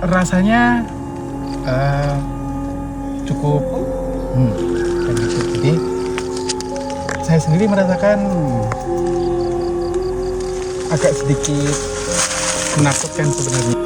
rasanya cukup begitu. Jadi saya sendiri merasakan agak sedikit menakutkan sebenarnya.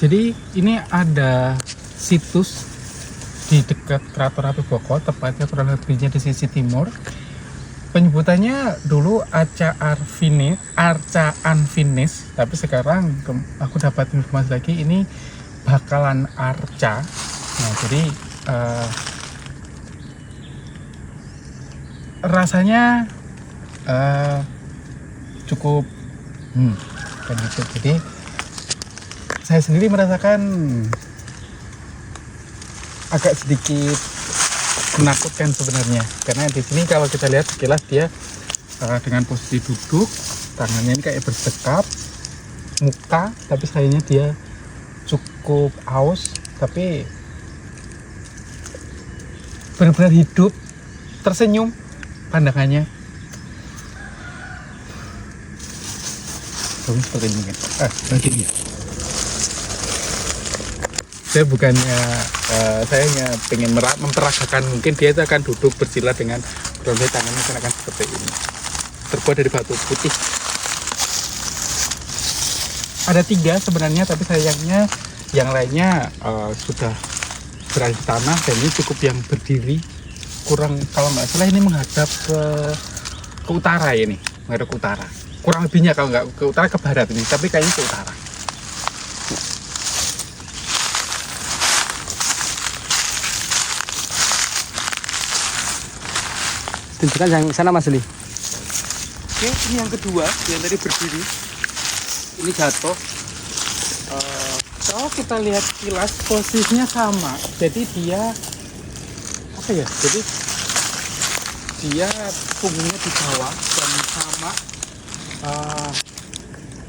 Jadi ini ada situs di dekat Keraton Api Boko, tepatnya kurang lebihnya di sisi timur. Penyebutannya dulu Arca Anfinis, tapi sekarang aku dapat informasi lagi ini Bakalan Arca. Nah, jadi rasanya cukup kan gitu. Jadi saya sendiri merasakan agak sedikit menakutkan sebenarnya, karena di sini kalau kita lihat sekilas dia dengan posisi duduk, tangannya ini kayak bersekap, muka tapi sayangnya dia cukup aus, tapi benar-benar hidup, tersenyum pandangannya. Seperti ini kan. Begini. Saya bukannya saya hanya pengen memperagakan, mungkin dia itu akan duduk bersila dengan kedua tangannya akan seperti ini, terbuat dari batu putih. Ada 3 sebenarnya, tapi sayangnya yang lainnya sudah berada di tanah, dan ini cukup yang berdiri. Kurang, kalau nggak salah ini menghadap ke utara, ini menghadap ke utara, kurang lebihnya, kalau nggak ke utara ke barat ini, tapi kayaknya ke utara. Tunjukkan yang sana Mas Li. Oke, ini yang kedua, yang tadi berdiri, ini jatuh. Kalau kita lihat kilas posisinya sama, jadi dia apa ya? Jadi dia punggungnya di bawah dan sama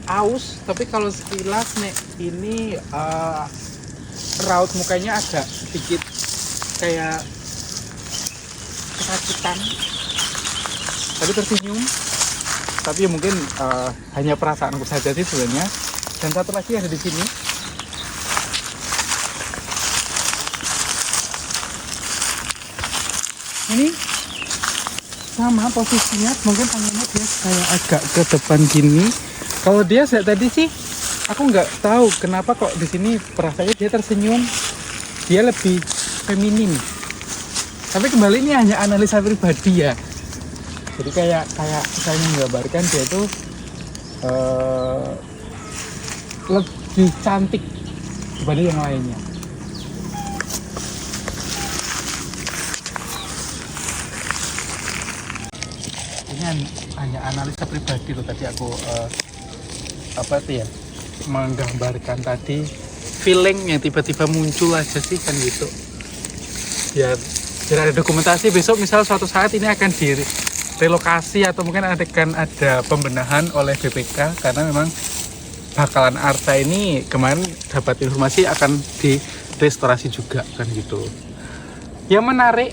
aus, tapi kalau sekilas nih ini raut mukanya agak sedikit kayak kesakitan, tapi tersenyum. Tapi mungkin hanya perasaanku saja sih sebenarnya. Dan satu lagi ada di sini. Ini sama posisinya, mungkin tangannya dia kayak agak ke depan gini. Kalau dia tadi sih, aku nggak tahu kenapa kok di sini perasaannya dia tersenyum. Dia lebih feminim. Tapi kembali ini hanya analisa pribadi ya. Jadi kayak saya menggambarkan dia itu lebih cantik dibanding yang lainnya. Ini hanya analisa pribadi loh, tadi aku menggambarkan tadi feeling yang tiba-tiba muncul aja sih kan gitu. Biar ada dokumentasi, besok misal suatu saat ini akan direlokasi atau mungkin akan ada pembenahan oleh BPK, karena memang Bakalan Arca ini kemarin dapat informasi akan direstorasi juga kan gitu. Yang menarik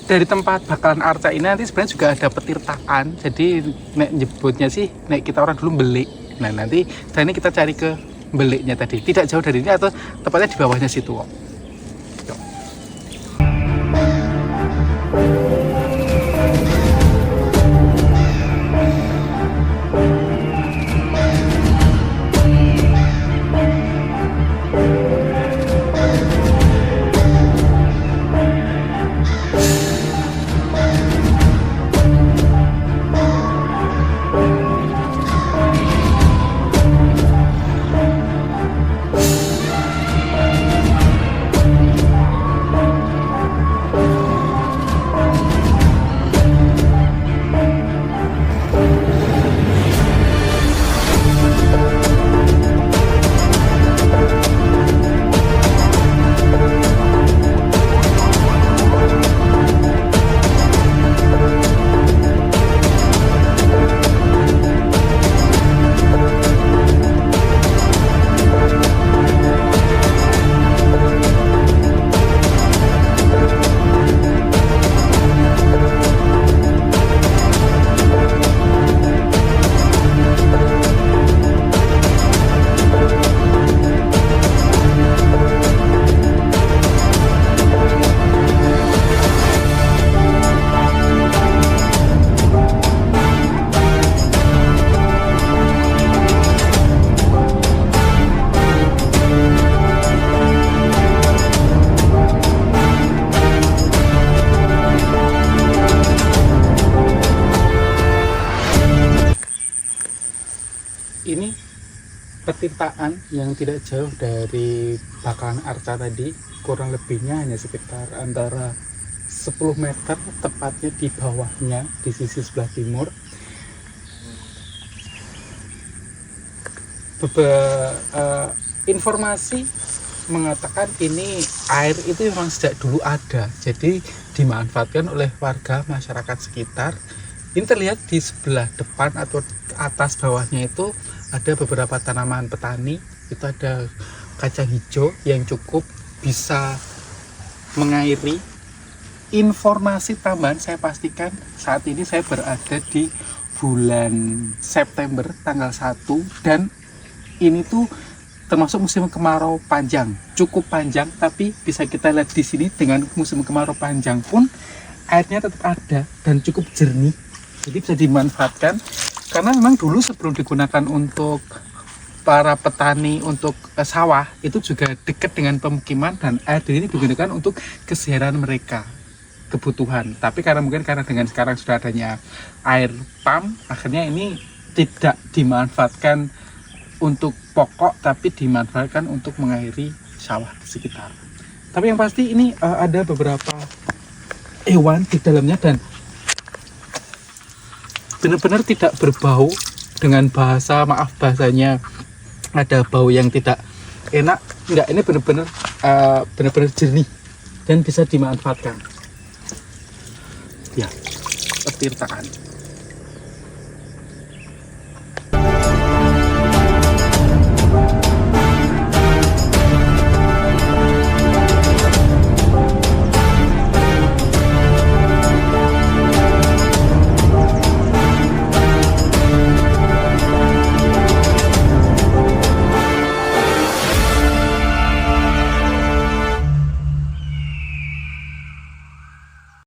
dari tempat Bakalan Arca ini nanti sebenarnya juga ada petirtaan. Jadi nek nyebutnya sih, nek kita orang dulu belik. Nah nanti dan ini kita cari ke beliknya tadi, tidak jauh dari ini atau tepatnya di bawahnya situ. petirtaan yang tidak jauh dari Bakalan Arca tadi, kurang lebihnya hanya sekitar antara 10 meter, tepatnya di bawahnya di sisi sebelah timur. Informasi mengatakan ini air itu memang sejak dulu ada, jadi dimanfaatkan oleh warga masyarakat sekitar. Ini terlihat di sebelah depan atau atas bawahnya itu ada beberapa tanaman petani. Itu ada kacang hijau yang cukup bisa mengairi. Informasi tambahan saya pastikan saat ini saya berada di bulan September tanggal 1, dan ini tuh termasuk musim kemarau panjang, cukup panjang, tapi bisa kita lihat di sini dengan musim kemarau panjang pun airnya tetap ada dan cukup jernih, jadi bisa dimanfaatkan. Karena memang dulu sebelum digunakan untuk para petani untuk sawah, itu juga dekat dengan pemukiman dan air ini digunakan untuk keseharian mereka, kebutuhan. Tapi karena mungkin karena dengan sekarang sudah adanya air pump, akhirnya ini tidak dimanfaatkan untuk pokok, tapi dimanfaatkan untuk mengairi sawah di sekitar. Tapi yang pasti ini ada beberapa hewan di dalamnya dan benar-benar tidak berbau. Dengan bahasanya ada bau yang tidak enak, enggak, ini benar-benar jernih dan bisa dimanfaatkan. Ya, petirtaan.